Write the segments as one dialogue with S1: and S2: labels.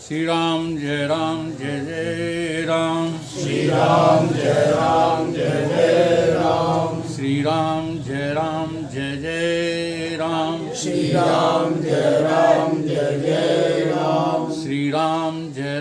S1: श्री राम जय जय राम।
S2: श्री राम जय जय राम।
S1: श्री राम जय जय राम।
S2: श्री राम जय जय राम।
S1: श्री राम जय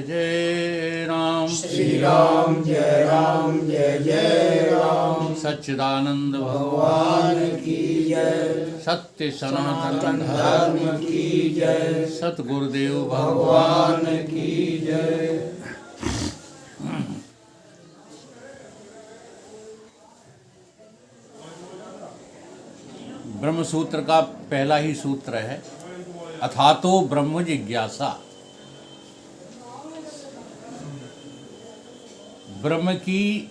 S1: जय राम।
S2: श्री राम जय जय राम।
S1: सच्चिदानंद
S2: भगवान की जय।
S1: सत्य सनातन
S2: धर्म की जय।
S1: सतगुरुदेव
S2: भगवान की जय।
S1: ब्रह्म सूत्र का पहला ही सूत्र है, अथातो ब्रह्म जिज्ञासा। ब्रह्म की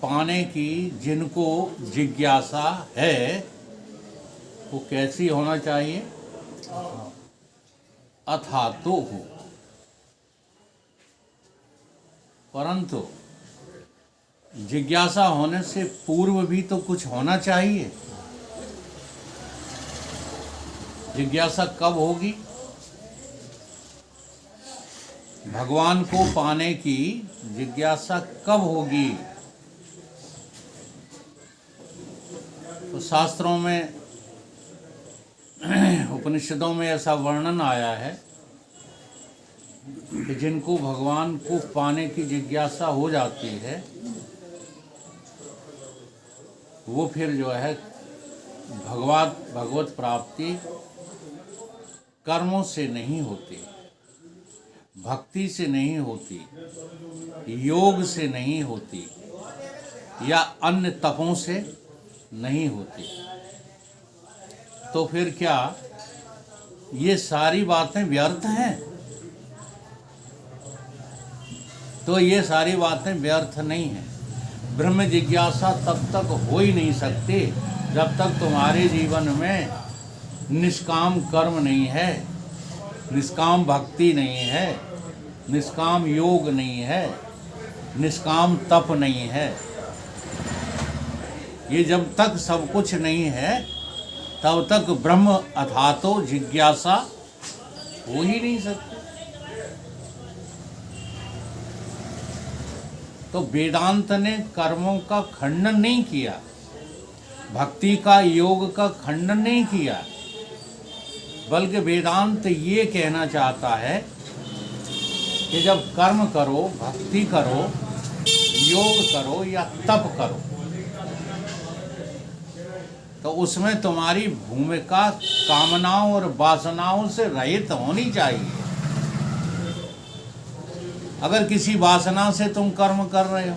S1: पाने की जिनको जिज्ञासा है वो कैसी होना चाहिए? अथातो हो। परंतु जिज्ञासा होने से पूर्व भी तो कुछ होना चाहिए। जिज्ञासा कब होगी? भगवान को पाने की जिज्ञासा कब होगी? तो शास्त्रों में उपनिषदों में ऐसा वर्णन आया है कि जिनको भगवान को पाने की जिज्ञासा हो जाती है वो फिर जो है भगवत प्राप्ति कर्मों से नहीं होती, भक्ति से नहीं होती, योग से नहीं होती या अन्य तपों से नहीं होती। तो फिर क्या ये सारी बातें व्यर्थ हैं? तो ये सारी बातें व्यर्थ नहीं हैं। ब्रह्म जिज्ञासा तब तक हो ही नहीं सकती जब तक तुम्हारे जीवन में निष्काम कर्म नहीं है, निष्काम भक्ति नहीं है, निष्काम योग नहीं है, निष्काम तप नहीं है। ये जब तक सब कुछ नहीं है तब तक ब्रह्म अथातो जिज्ञासा हो ही नहीं सकती। तो वेदांत ने कर्मों का खंडन नहीं किया, भक्ति का योग का खंडन नहीं किया, बल्कि वेदांत ये कहना चाहता है कि जब कर्म करो, भक्ति करो, योग करो या तप करो तो उसमें तुम्हारी भूमिका कामनाओं और वासनाओं से रहित होनी चाहिए। अगर किसी वासना से तुम कर्म कर रहे हो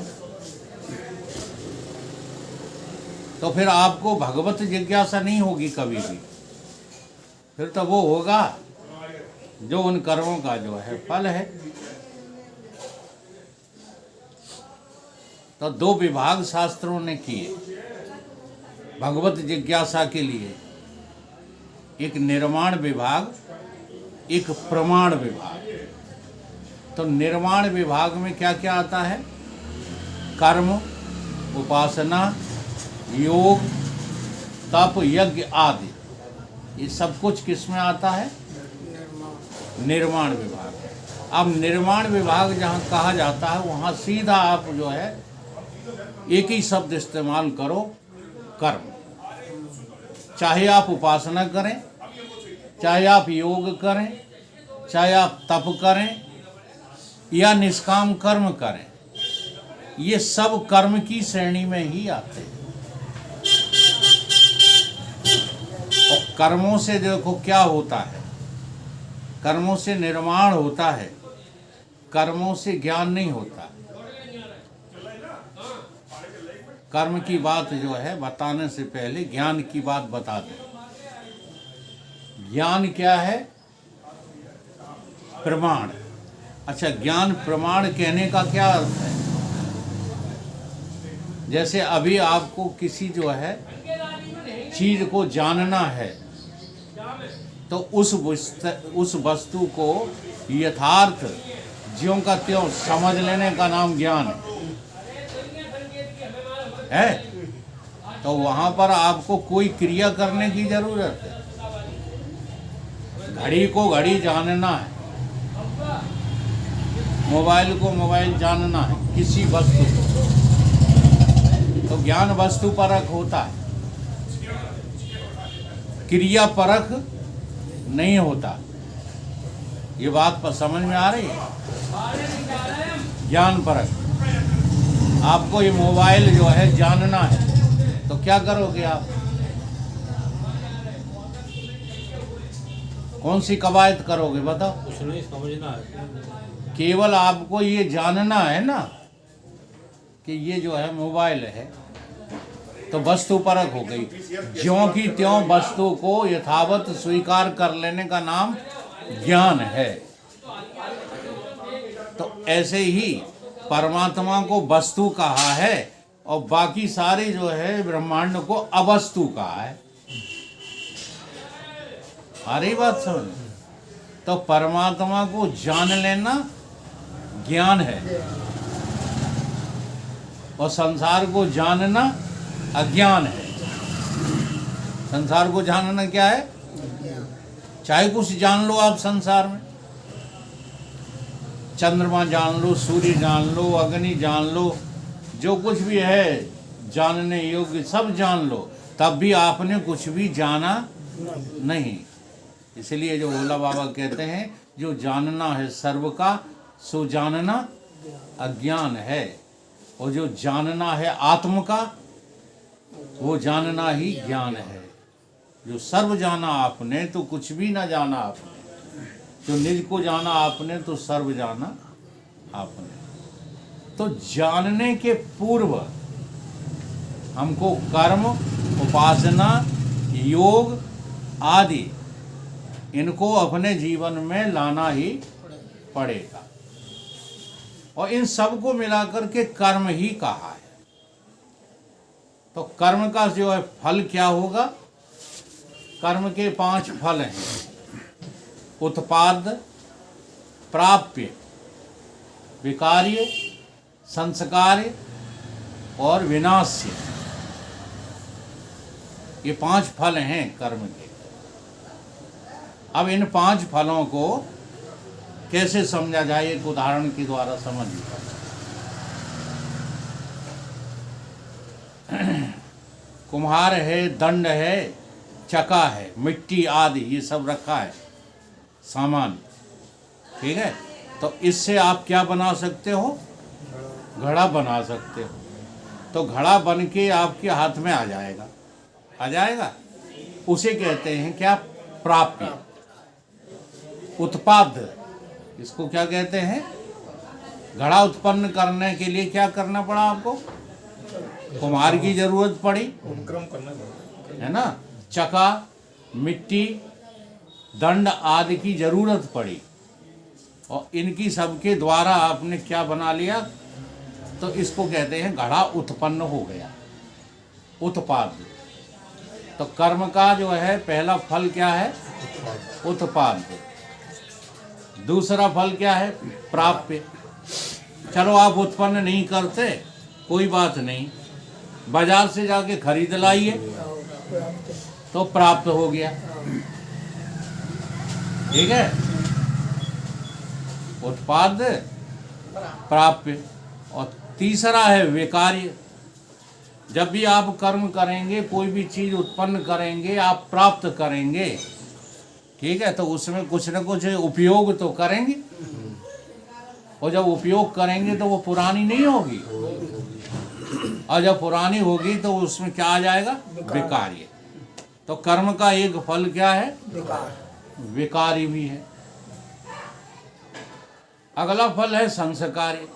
S1: तो फिर आपको भगवत जिज्ञासा नहीं होगी कभी भी। फिर तो वो होगा जो उन कर्मों का जो है फल है। तो दो विभाग शास्त्रों ने किए भगवत जिज्ञासा के लिए, एक निर्माण विभाग, एक प्रमाण विभाग। तो निर्माण विभाग में क्या क्या आता है? कर्म, उपासना, योग, तप, यज्ञ आदि। ये सब कुछ किस में आता है? निर्माण विभाग। अब निर्माण विभाग जहाँ कहा जाता है वहाँ सीधा आप जो है एक ही शब्द इस्तेमाल करो, कर्म। चाहे आप उपासना करें, चाहे आप योग करें, चाहे आप तप करें या निष्काम कर्म करें, ये सब कर्म की श्रेणी में ही आते हैं। और कर्मों से देखो क्या होता है, कर्मों से निर्माण होता है, कर्मों से ज्ञान नहीं होता। कर्म की बात जो है बताने से पहले ज्ञान की बात बता दें। ज्ञान क्या है? प्रमाण। अच्छा, ज्ञान प्रमाण कहने का क्या अर्थ है? जैसे अभी आपको किसी जो है चीज को जानना है तो उस वस्तु को यथार्थ ज्यों का त्यों समझ लेने का नाम ज्ञान है। तो वहां पर आपको कोई क्रिया करने की जरूरत है। घड़ी को घड़ी जानना है मोबाइल को मोबाइल जानना है, किसी वस्तु को, तो ज्ञान वस्तु परक होता है, क्रिया परक नहीं होता। ये बात पर समझ में आ रही है? ज्ञान परक। आपको ये मोबाइल जो है जानना है, तो क्या करोगे आप? कौन सी कवायद करोगे बताओ?
S3: कुछ नहीं, समझना है।
S1: केवल आपको ये जानना है ना कि ये जो है मोबाइल है, तो वस्तु परक हो गई। ज्यों की त्यों वस्तु को यथावत स्वीकार कर लेने का नाम ज्ञान है। तो ऐसे ही परमात्मा को वस्तु कहा है और बाकी सारे जो है ब्रह्मांड को अवस्तु कहा है। सारी बात समझ। तो परमात्मा को जान लेना ज्ञान है और संसार को जानना अज्ञान है। संसार को जानना क्या है? चाहे कुछ जान लो आप संसार में, चंद्रमा जान लो, सूर्य जान लो, अग्नि जान लो, जो कुछ भी है जानने योग्य सब जान लो, तब भी आपने कुछ भी जाना नहीं। इसलिए जो भोला बाबा कहते हैं, जो जानना है सर्व का सो जानना अज्ञान है, और जो जानना है आत्म का वो जानना ही ज्ञान है। जो सर्व जाना आपने तो कुछ भी ना जाना आपने, जो निज को जाना आपने तो सर्व जाना आपने। तो जानने के पूर्व हमको कर्म, उपासना, योग आदि इनको अपने जीवन में लाना ही पड़ेगा। और इन सब को मिलाकर के कर्म ही कहा है। तो कर्म का जो है फल क्या होगा? कर्म के 5 फल हैं: उत्पाद, प्राप्य, विकार्य, संस्कार्य और विनाश्य। ये 5 फल हैं कर्म के। अब इन 5 फलों को कैसे समझा जाए, एक उदाहरण के द्वारा समझिए। कुम्हार है, दंड है, चका है, मिट्टी आदि ये सब रखा है सामान, ठीक है। तो इससे आप क्या बना सकते हो? घड़ा बना सकते हो। तो घड़ा बन के आपके हाथ में आ जाएगा, आ जाएगा। उसे कहते हैं क्या? प्राप्य। उत्पाद, इसको क्या कहते हैं? घड़ा उत्पन्न करने के लिए क्या करना पड़ा आपको? कुम्हार की जरूरत पड़ी, है ना। चका, मिट्टी, दंड आदि की जरूरत पड़ी, और इनकी सबके द्वारा आपने क्या बना लिया? तो इसको कहते हैं घड़ा उत्पन्न हो गया, उत्पाद। तो कर्म का जो है पहला फल क्या है? उत्पाद। दूसरा फल क्या है? प्राप्य। चलो आप उत्पन्न नहीं करते, कोई बात नहीं, बाजार से जाके खरीद लाइए तो प्राप्त हो गया, ठीक है। उत्पाद, प्राप्य। और तीसरा है विकार्य। जब भी आप कर्म करेंगे, कोई भी चीज उत्पन्न करेंगे, आप प्राप्त करेंगे, ठीक है, तो उसमें कुछ न कुछ उपयोग तो करेंगे, और जब उपयोग करेंगे तो वो पुरानी नहीं होगी, और जब पुरानी होगी तो उसमें क्या आ जाएगा? विकार्य। तो कर्म का एक फल क्या है? विकार्य भी है। अगला फल है संस्कार्य।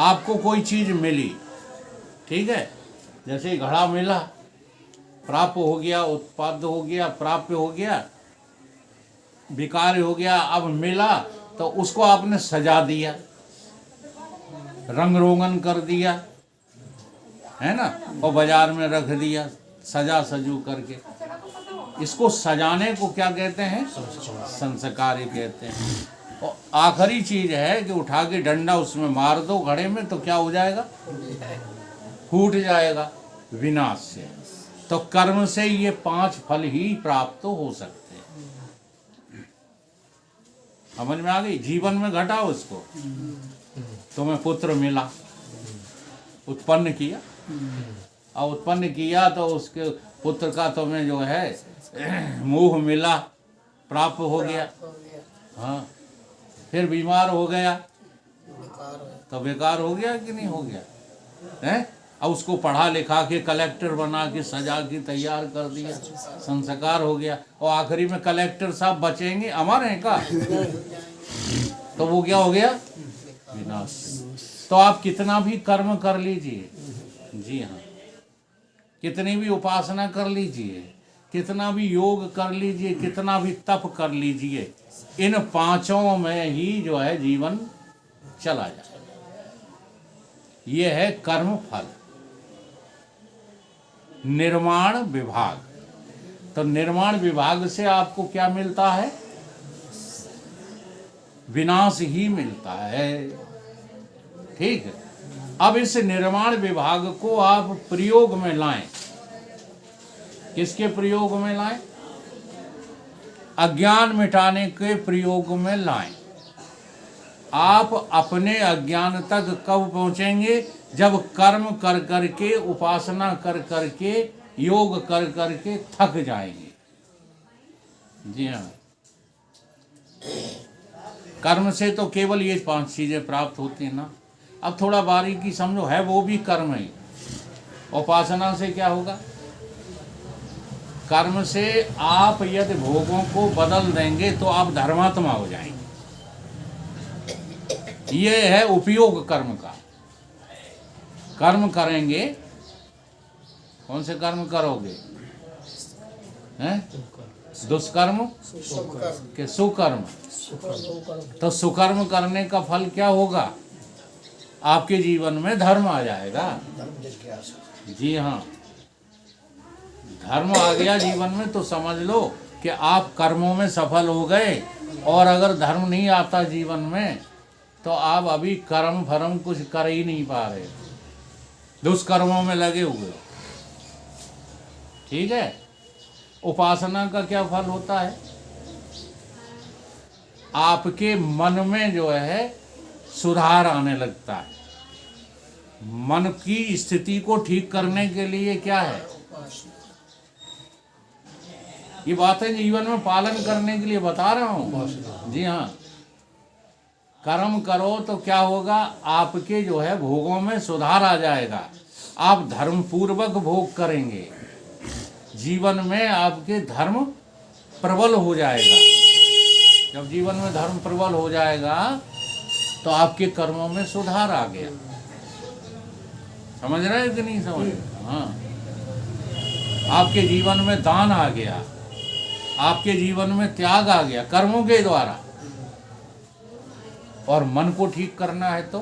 S1: आपको कोई चीज मिली, ठीक है, जैसे घड़ा मिला, प्राप्त हो गया, उत्पाद हो गया, प्राप्य हो गया, विकार्य हो गया। अब मिला तो उसको आपने सजा दिया, रंग रोगन कर दिया, है ना, और बाजार में रख दिया सजा सजू करके। इसको सजाने को क्या कहते हैं? संस्कार कहते हैं। और आखिरी चीज है कि उठा के डंडा उसमें मार दो घड़े में तो क्या हो जाएगा? फूट जाएगा, विनाश से। तो कर्म से ये 5 फल ही प्राप्त हो सकते हैं। समझ में आ गई? जीवन में घटा उसको, तुम्हें पुत्र मिला, उत्पन्न किया, और उत्पन्न किया तो उसके पुत्र का तुम्हें जो है मोह मिला, प्राप्त हो गया। हाँ, फिर बीमार हो गया तो बेकार हो गया कि नहीं हो गया? हैं? अब उसको पढ़ा लिखा के कलेक्टर बना के सजा के तैयार कर दिया, संस्कार हो गया, और आखिरी में कलेक्टर साहब बचेंगे, अमर हैं का? तो वो क्या हो गया? विनाश। तो आप कितना भी कर्म कर लीजिए, जी हाँ, कितनी भी उपासना कर लीजिए, कितना भी योग कर लीजिए, कितना भी तप कर लीजिए, इन पांचों में ही जो है जीवन चला जाए। ये है कर्म फल। निर्माण विभाग, तो निर्माण विभाग से आपको क्या मिलता है? विनाश ही मिलता है। ठीक है, अब इस निर्माण विभाग को आप प्रयोग में लाएं। किसके प्रयोग में लाएं? अज्ञान मिटाने के प्रयोग में लाएं। आप अपने अज्ञान तक कब पहुंचेंगे? जब कर्म कर करके, उपासना कर करके, योग कर करके थक जाएंगे। जी हाँ, कर्म से तो केवल ये 5 चीजें प्राप्त होती हैं ना। अब थोड़ा बारीकी समझो, है वो भी कर्म ही। उपासना से क्या होगा? कर्म से आप यदि भोगों को बदल देंगे तो आप धर्मात्मा हो जाएंगे। ये है उपयोग कर्म का। कर्म करेंगे, कौन से कर्म करोगे? हैं? दुष्कर्म के सुकर्म? तो सुकर्म करने का फल क्या होगा? आपके जीवन में धर्म आ जाएगा। जी हाँ, धर्म आ गया जीवन में तो समझ लो कि आप कर्मों में सफल हो गए। और अगर धर्म नहीं आता जीवन में तो आप अभी कर्म फर्म कुछ कर ही नहीं पा रहे, दुष्कर्मों में लगे हुए। ठीक है, उपासना का क्या फल होता है? आपके मन में जो है सुधार आने लगता है। मन की स्थिति को ठीक करने के लिए क्या है? ये बातें जीवन में पालन करने के लिए बता रहा हूँ। जी हाँ, कर्म करो तो क्या होगा? आपके जो है भोगों में सुधार आ जाएगा। आप धर्म पूर्वक भोग करेंगे। जीवन में आपके धर्म प्रबल हो जाएगा। जब जीवन में धर्म प्रबल हो जाएगा तो आपके कर्मों में सुधार आ गया। समझ रहे हो कि नहीं समझ रहे? हाँ, आपके जीवन में दान आ गया, आपके जीवन में त्याग आ गया कर्मों के द्वारा। और मन को ठीक करना है तो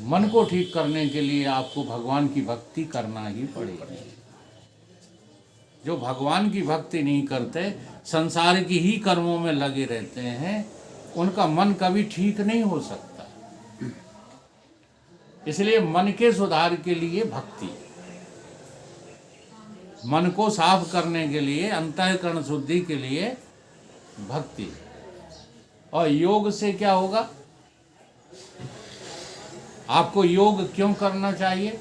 S1: मन को ठीक करने के लिए आपको भगवान की भक्ति करना ही पड़ेगी। जो भगवान की भक्ति नहीं करते, संसार की ही कर्मों में लगे रहते हैं, उनका मन कभी ठीक नहीं हो सकता। इसलिए मन के सुधार के लिए भक्ति, मन को साफ करने के लिए, अंतःकरण शुद्धि के लिए भक्ति। और योग से क्या होगा? आपको योग क्यों करना चाहिए?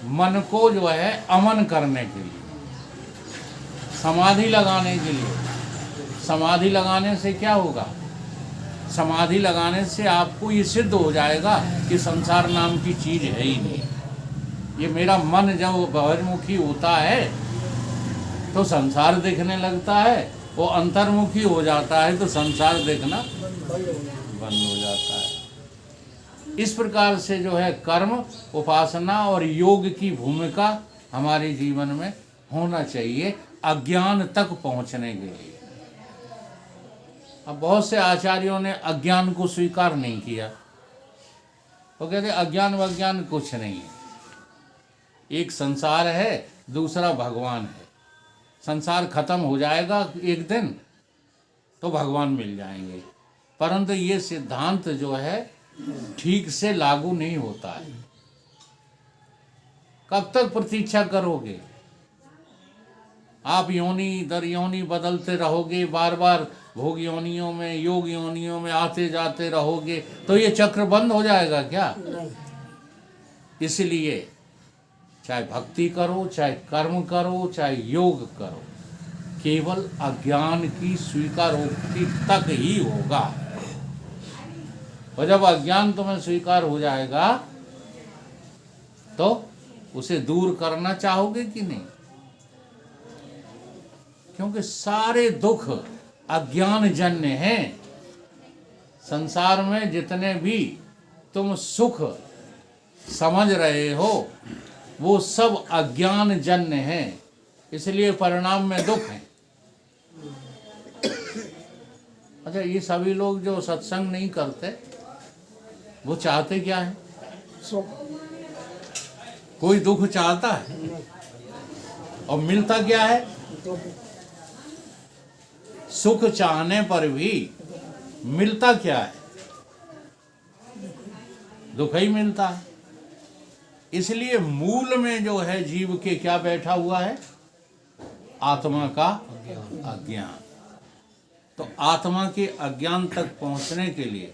S1: मन को जो है अमन करने के लिए, समाधि लगाने के लिए। समाधि लगाने से क्या होगा? समाधि लगाने से आपको ये सिद्ध हो जाएगा कि संसार नाम की चीज है ही नहीं। ये मेरा मन जब बहिर्मुखी होता है तो संसार देखने लगता है, वो अंतर्मुखी हो जाता है तो संसार देखना बंद हो जाता है। इस प्रकार से जो है कर्म, उपासना और योग की भूमिका हमारे जीवन में होना चाहिए अज्ञान तक पहुंचने के लिए। अब बहुत से आचार्यों ने अज्ञान को स्वीकार नहीं किया। वो कहते अज्ञान वज्ञान कुछ नहीं है, एक संसार है, दूसरा भगवान है। संसार खत्म हो जाएगा एक दिन तो भगवान मिल जाएंगे। परंतु ये सिद्धांत जो है ठीक से लागू नहीं होता है। कब तक प्रतीक्षा करोगे? आप योनि दर योनि बदलते रहोगे, बार बार भोग योनियों में, योग योनियों में आते जाते रहोगे, तो ये चक्र बंद हो जाएगा क्या? इसलिए चाहे भक्ति करो, चाहे कर्म करो, चाहे योग करो, केवल अज्ञान की स्वीकारोक्ति तक ही होगा। और जब अज्ञान तुम्हें स्वीकार हो जाएगा तो उसे दूर करना चाहोगे कि नहीं? क्योंकि सारे दुख अज्ञान जन्य हैं। संसार में जितने भी तुम सुख समझ रहे हो वो सब अज्ञान जन्य हैं, इसलिए परिणाम में दुख है। अच्छा, ये सभी लोग जो सत्संग नहीं करते वो चाहते क्या है? कोई दुख चाहता है और मिलता क्या है? सुख चाहने पर भी मिलता क्या है? दुख ही मिलता है। इसलिए मूल में जो है जीव के क्या बैठा हुआ है? आत्मा का अज्ञान। तो आत्मा के अज्ञान तक पहुंचने के लिए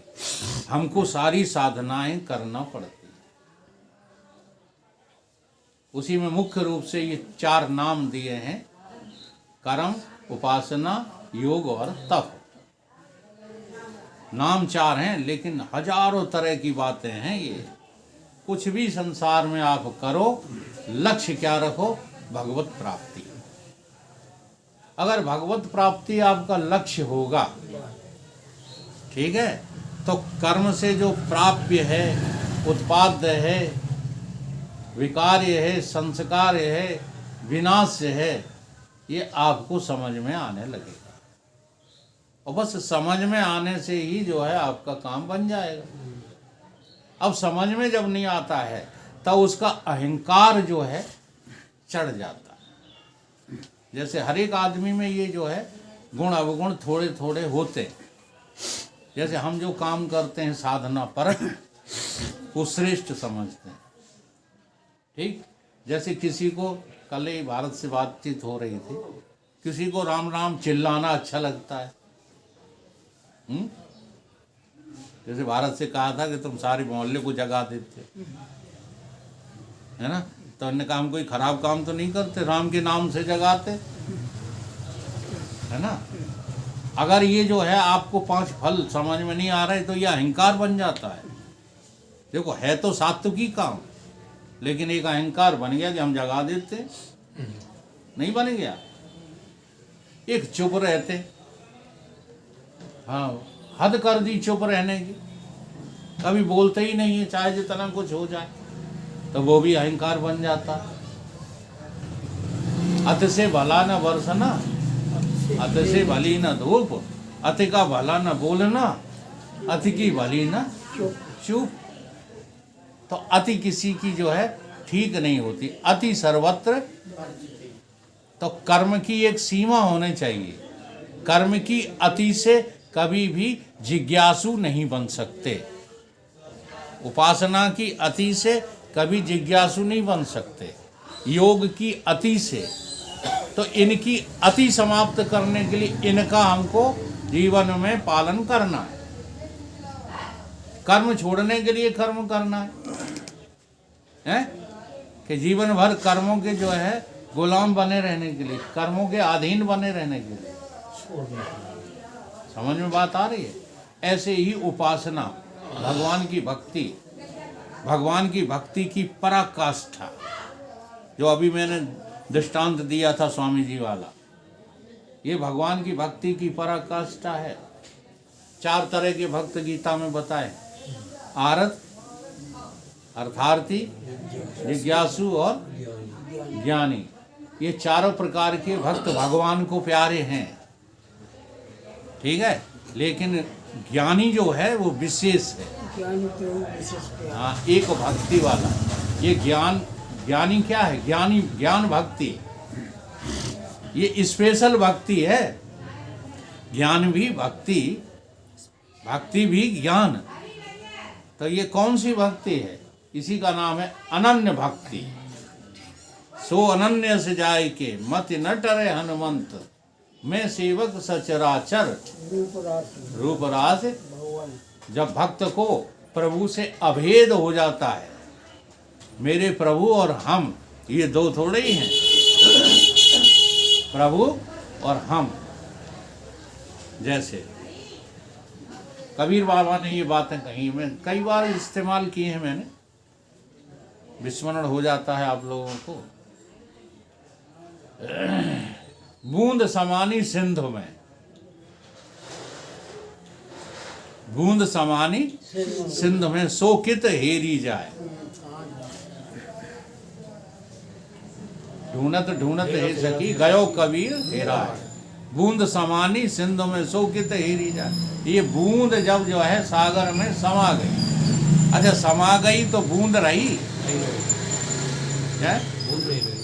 S1: हमको सारी साधनाएं करना पड़ती है। उसी में मुख्य रूप से ये 4 नाम दिए हैं: कर्म, उपासना, योग और तप। नाम 4 हैं, लेकिन हजारों तरह की बातें हैं ये। कुछ भी संसार में आप करो, लक्ष्य क्या रखो? भगवत प्राप्ति। अगर भगवत प्राप्ति आपका लक्ष्य होगा, ठीक है, तो कर्म से जो प्राप्य है, उत्पाद्य है, विकार्य है, संस्कार है, विनाश है, ये आपको समझ में आने लगेगा। और बस समझ में आने से ही जो है आपका काम बन जाएगा। अब समझ में जब नहीं आता है तब उसका अहंकार जो है चढ़ जाता है। जैसे हर एक आदमी में ये जो है गुण अवगुण थोड़े थोड़े होते हैं। जैसे हम जो काम करते हैं साधना परक, वो श्रेष्ठ समझते हैं, ठीक। जैसे किसी को, कल ही भारत से बातचीत हो रही थी, किसी को राम राम चिल्लाना अच्छा लगता है। जैसे भारत से कहा था कि तुम सारे मोहल्ले को जगा देते, है ना, तो उन्होंने कहा हम कोई खराब काम तो नहीं करते, राम के नाम से जगाते, है ना। अगर ये जो है आपको 5 फल समझ में नहीं आ रहे तो ये अहंकार बन जाता है। देखो, है तो सात्विकी काम, लेकिन एक अहंकार बन गया कि हम जगा देते, नहीं बन गया। एक चुप रहते, हाँ, हद कर दी चुप रहने की, कभी बोलते ही नहीं है चाहे जितना कुछ हो जाए, तो वो भी अहंकार बन जाता। अत से भला न बरसना, अत से भली न धूप, अति का भला न बोलना, अति की भली न चुप। तो अति किसी की जो है ठीक नहीं होती, अति सर्वत्र। तो कर्म की एक सीमा होनी चाहिए। कर्म की अति से कभी भी जिज्ञासु नहीं बन सकते, उपासना की अति से कभी जिज्ञासु नहीं बन सकते, योग की अति से। तो इनकी अति समाप्त करने के लिए इनका हमको जीवन में पालन करना है। कर्म छोड़ने के लिए कर्म करना है कि जीवन भर कर्मों के जो है गुलाम बने रहने के लिए, कर्मों के अधीन बने रहने के लिए। समझ में बात आ रही है? ऐसे ही उपासना, भगवान की भक्ति, भगवान की भक्ति की पराकाष्ठा, जो अभी मैंने दृष्टांत दिया था स्वामी जी वाला, ये भगवान की भक्ति की पराकाष्ठा है। 4 तरह के भक्त गीता में बताए: आरत, अर्थार्थी, जिज्ञासु और ज्ञानी। ये चारों प्रकार के भक्त भगवान को प्यारे हैं, ठीक है। लेकिन ज्ञानी जो है वो विशेष है, हाँ, एक भक्ति वाला। ये ज्ञानी क्या है? ज्ञानी, ज्ञान भक्ति, ये स्पेशल भक्ति है। ज्ञान भी भक्ति, भक्ति भी ज्ञान। तो ये कौन सी भक्ति है? इसी का नाम है अनन्य भक्ति। सो अनन्य से जाय के मति न टरे हनुमंत, मैं सेवक सचराचर रूप रास। जब भक्त को प्रभु से अभेद हो जाता है, मेरे प्रभु और हम ये दो थोड़े ही हैं, प्रभु और हम। जैसे कबीर बाबा ने ये बातें कही, मैं कई बार इस्तेमाल किए हैं मैंने, विस्मरण हो जाता है आप लोगों को। बूंद समानी सिंधु में, बूंद समानी सिंधु में सो कित हेरी जाए। ढूंढत ढूंढत हे सखी गयो कबीर हेराए। बूंद समानी सिंधु में सो कित हेरी जाए। ये बूंद जब जो है सागर में समा गई, अच्छा समा गई तो बूंद रही क्या?
S3: भूल नहीं गई,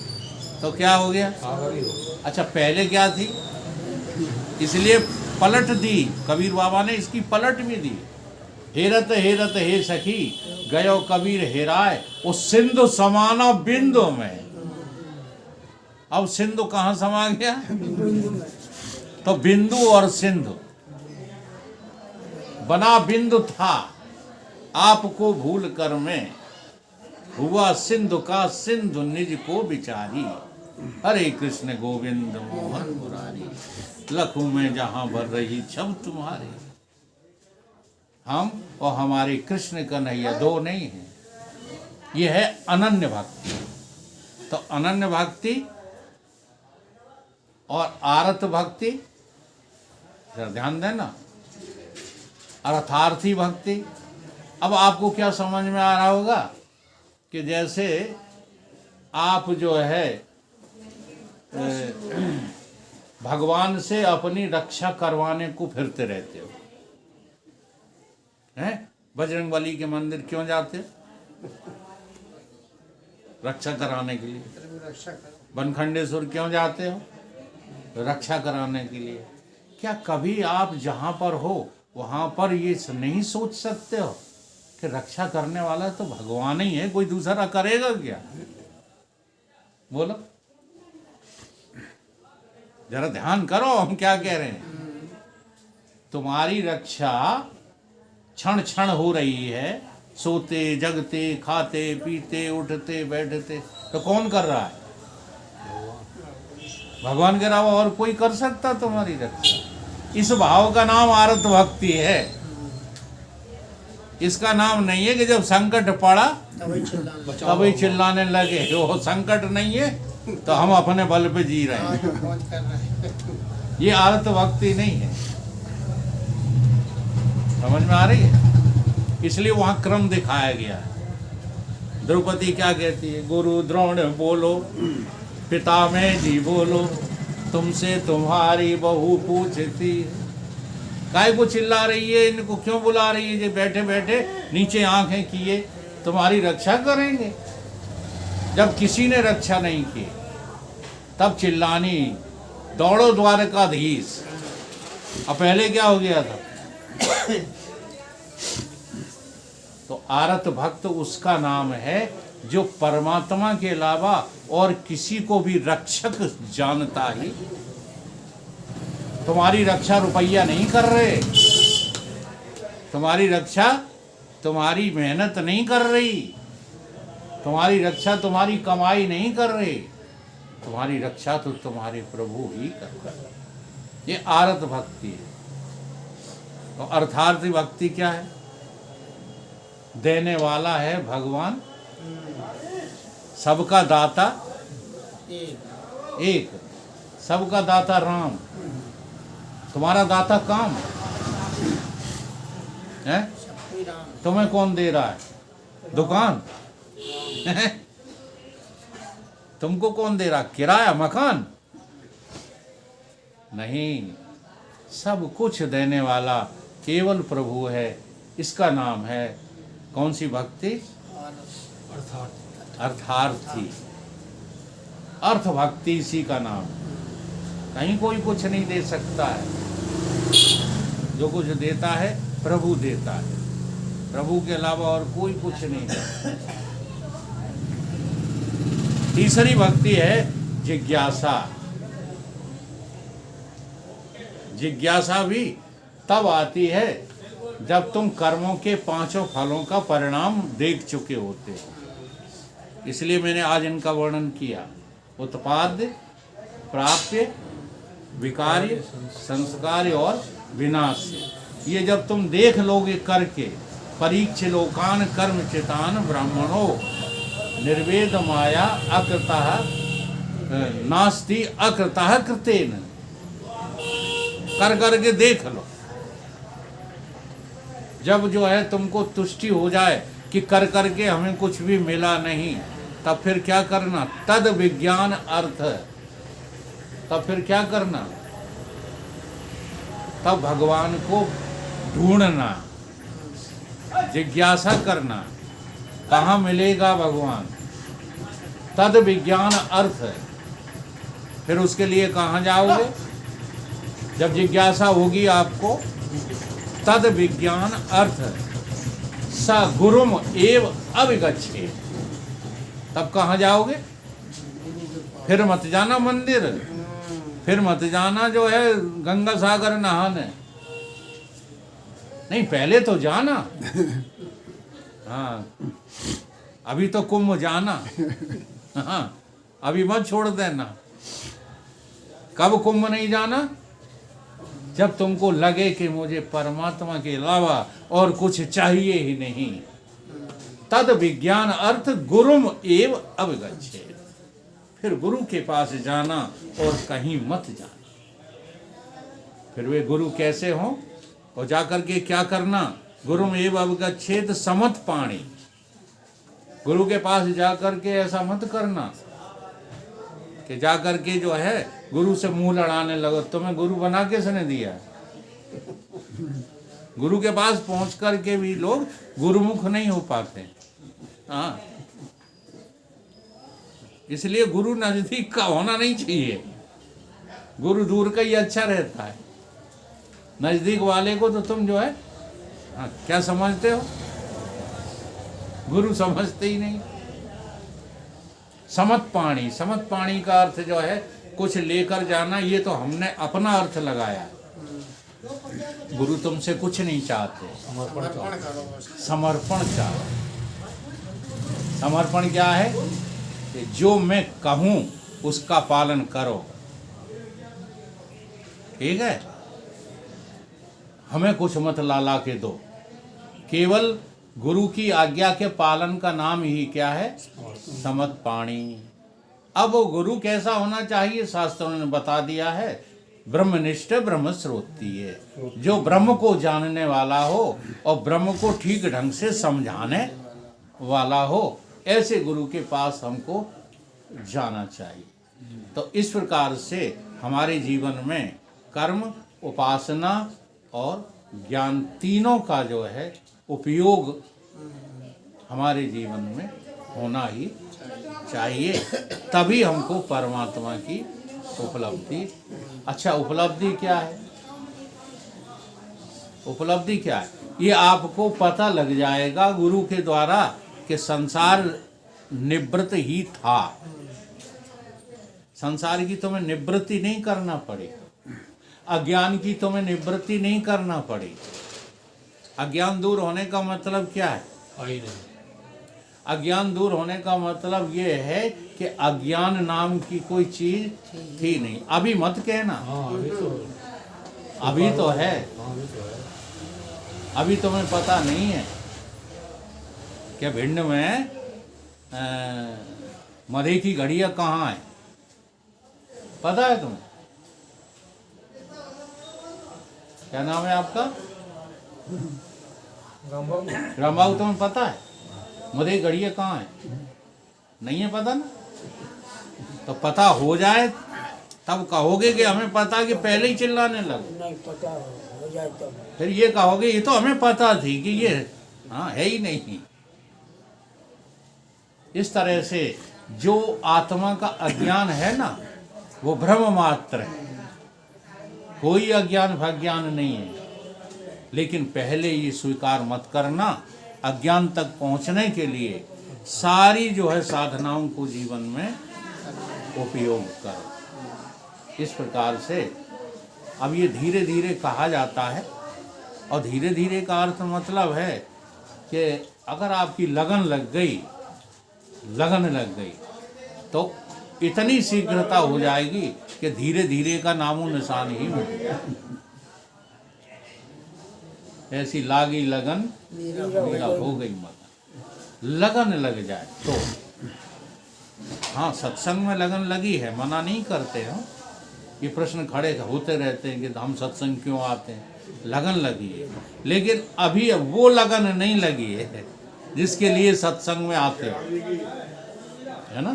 S1: तो क्या हो गया?
S3: आ गई हो।
S1: अच्छा पहले क्या थी? इसलिए पलट दी, कबीर बाबा ने इसकी पलट भी दी। हेरत हेरत हे सखी गयो कबीर हेराए, उस सिंधु समाना बिंदु में। अब सिंधु कहाँ समा गया? तो बिंदु और सिंधु बना बिंदु था, आपको भूल कर मैं हुआ सिंधु का सिंधु निज को बिचारी। हरे कृष्ण गोविंद मोहन मुरारी, लखों में जहां भर रही छब तुम्हारी। हम और हमारे कृष्ण कन्हैया दो नहीं है, ये है अनन्य भक्ति। तो अनन्य भक्ति और आरत भक्ति, जरा ध्यान देना, अर्थार्थी भक्ति। अब आपको क्या समझ में आ रहा होगा कि जैसे आप जो है भगवान से अपनी रक्षा करवाने को फिरते रहते हो, हैं? बजरंगबली के मंदिर क्यों जाते हो? रक्षा कराने के लिए। बनखंडेश्वर क्यों जाते हो? रक्षा कराने के लिए। क्या कभी आप जहां पर हो वहां पर ये नहीं सोच सकते हो कि रक्षा करने वाला तो भगवान ही है, कोई दूसरा करेगा क्या? बोलो, जरा ध्यान करो हम क्या कह रहे हैं। तुम्हारी रक्षा क्षण क्षण हो रही है, सोते जगते खाते पीते उठते बैठते, तो कौन कर रहा है? भगवान के अलावा और कोई कर सकता तुम्हारी रक्षा? इस भाव का नाम आरत भक्ति है। इसका नाम नहीं है कि जब संकट पड़ा तभी चिल्लाने लगे, वो संकट नहीं है तो हम अपने बल पे जी रहे हैं। ये आरत भक्ति नहीं है, समझ में आ रही है? इसलिए वहां क्रम दिखाया गया है। द्रौपदी क्या कहती है? गुरु द्रोण बोलो पिता में जी बोलो, तुमसे तुम्हारी बहू पूछती। काय को चिल्ला रही है? इनको क्यों बुला रही है? जो बैठे बैठे नीचे आंखें किए तुम्हारी रक्षा करेंगे। जब किसी ने रक्षा नहीं की तब चिल्लानी, दौड़ो द्वारकाधीश। अब पहले क्या हो गया था? तो आरत भक्त उसका नाम है जो परमात्मा के अलावा और किसी को भी रक्षक जानता ही। तुम्हारी रक्षा रुपया नहीं कर रहे, तुम्हारी रक्षा तुम्हारी मेहनत नहीं कर रही, तुम्हारी रक्षा तुम्हारी कमाई नहीं कर रही, तुम्हारी रक्षा तो तुम्हारे प्रभु ही कर रहे। ये आरत भक्ति है। तो अर्थार्थी भक्ति क्या है? देने वाला है भगवान, सबका दाता एक, सबका दाता राम। तुम्हारा दाता काम है? तुम्हें कौन दे रहा है? दुकान? तुमको कौन दे रहा? किराया, मकान? नहीं, सब कुछ देने वाला केवल प्रभु है। इसका नाम है कौन सी भक्ति? अर्थार्थी। अर्थ भक्ति इसी का नाम। कहीं कोई कुछ नहीं दे सकता है, जो कुछ देता है प्रभु देता है। प्रभु के अलावा और कोई कुछ नहीं है। तीसरी भक्ति है जिज्ञासा। जिज्ञासा भी तब आती है जब तुम कर्मों के पांचों फलों का परिणाम देख चुके होते हो। इसलिए मैंने आज इनका वर्णन किया। उत्पाद्य, प्राप्य, विकार्य, संस्कार्य और विनाश्य। ये जब तुम देख लोगे करके, परीक्ष लोकान कर्म चितान ब्राह्मणो निर्वेद माया अकृतः नास्ति अकृतः कृतेन। कर करके देख लो। जब जो है तुमको तुष्टि हो जाए कि कर करके हमें कुछ भी मिला नहीं, तब फिर क्या करना? तद विज्ञान अर्थ। तब फिर क्या करना? तब भगवान को ढूंढना, जिज्ञासा करना, कहाँ मिलेगा भगवान। तद विज्ञान अर्थ। फिर उसके लिए कहाँ जाओगे? जब जिज्ञासा होगी आपको, तद विज्ञान अर्थ स गुरुम एव अविगच्छेत्। तब कहाँ जाओगे? फिर मत जाना मंदिर, फिर मत जाना जो है गंगा सागर नहाने। नहीं, पहले तो जाना। हाँ, अभी तो कुंभ जाना। हाँ, अभी मत छोड़ देना। कब कुंभ नहीं जाना? जब तुमको लगे कि मुझे परमात्मा के अलावा और कुछ चाहिए ही नहीं। तद विज्ञान अर्थ गुरुम एव अविगच्छेत्। फिर गुरु के पास जाना और कहीं मत जाना। फिर वे गुरु कैसे हों? और जाकर के क्या करना? गुरुम एव अविगच्छेत् समत पाणी। गुरु के पास जाकर के ऐसा मत करना कि जाकर के जो है गुरु से मुंह लड़ाने लगो। तुम्हें गुरु बना किसने दिया? गुरु के पास पहुंच करके भी लोग गुरुमुख नहीं हो पाते। हाँ, इसलिए गुरु नजदीक का होना नहीं चाहिए। गुरु दूर का ही अच्छा रहता है। नजदीक वाले को तो तुम जो है हाँ, क्या समझते हो? गुरु समझते ही नहीं। समत पाणी। समत पाणी का अर्थ जो है कुछ लेकर जाना। ये तो हमने अपना अर्थ लगाया। गुरु तुमसे कुछ नहीं चाहते, समर्पण चाहो। समर्पण क्या है? कि जो मैं कहूं उसका पालन करो। ठीक है? हमें कुछ मत ला के दो। केवल गुरु की आज्ञा के पालन का नाम ही क्या है? समत पाणी। अब वो गुरु कैसा होना चाहिए? शास्त्रों ने बता दिया है। ब्रह्मनिष्ठ ब्रह्म स्रोती है। जो ब्रह्म को जानने वाला हो और ब्रह्म को ठीक ढंग से समझाने वाला हो, ऐसे गुरु के पास हमको जाना चाहिए। तो इस प्रकार से हमारे जीवन में कर्म, उपासना और ज्ञान तीनों का जो है उपयोग हमारे जीवन में होना ही चाहिए। तभी हमको परमात्मा की उपलब्धि। अच्छा, उपलब्धि क्या है? उपलब्धि क्या है? ये आपको पता लग जाएगा गुरु के द्वारा कि संसार निवृत्त ही था। संसार की तुम्हें निवृत्ति नहीं करना पड़े, अज्ञान की तुम्हें निवृत्ति नहीं करना पड़े। अज्ञान दूर होने का मतलब क्या है? अज्ञान दूर होने का मतलब ये है कि अज्ञान नाम की कोई चीज थी नहीं। अभी मत कहना। अभी तो है। अभी तुम्हें पता नहीं है कि भिंड में मधे की घड़ियां कहाँ है? पता है तुम्हें? क्या नाम है आपका? रामबाबू, तुम्हें पता है मधे घड़ियां कहाँ है? नहीं है पता ना? तो पता हो जाए तब कहोगे कि हमें पता, कि पहले ही चिल्लाने लगे।
S2: नहीं पता हो जाए तो
S1: फिर ये कहोगे ये तो हमें पता थी कि ये हाँ है ही नहीं। इस तरह से जो आत्मा का अज्ञान है ना, वो भ्रम मात्र है। कोई अज्ञान भज्ञान नहीं है। लेकिन पहले ये स्वीकार मत करना। अज्ञान तक पहुंचने के लिए सारी जो है साधनाओं को जीवन में उपयोग करो। इस प्रकार से अब ये धीरे धीरे कहा जाता है, और धीरे धीरे का अर्थ मतलब है कि अगर आपकी लगन लग गई तो इतनी शीघ्रता हो जाएगी कि धीरे धीरे का नामो निशान ही मिट जाएगा। ऐसी लागी लगन मेरा हो गई मगन। लगन लग जाए तो, हाँ सत्संग में लगन लगी है, मना नहीं करते हम, ये प्रश्न खड़े होते रहते हैं कि हम सत्संग क्यों आते हैं, लगन लगी है, लेकिन अभी वो लगन नहीं लगी है जिसके लिए सत्संग में आते हो, है ना।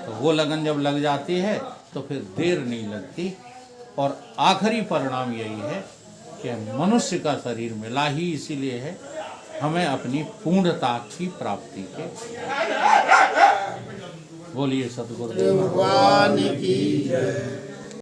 S1: तो वो लगन जब लग जाती है तो फिर देर नहीं लगती, और आखिरी परिणाम यही है कि मनुष्य का शरीर मिला ही इसीलिए है हमें अपनी पूर्णता की प्राप्ति के। बोलिए सतगुरुदेव
S2: भगवान की जय।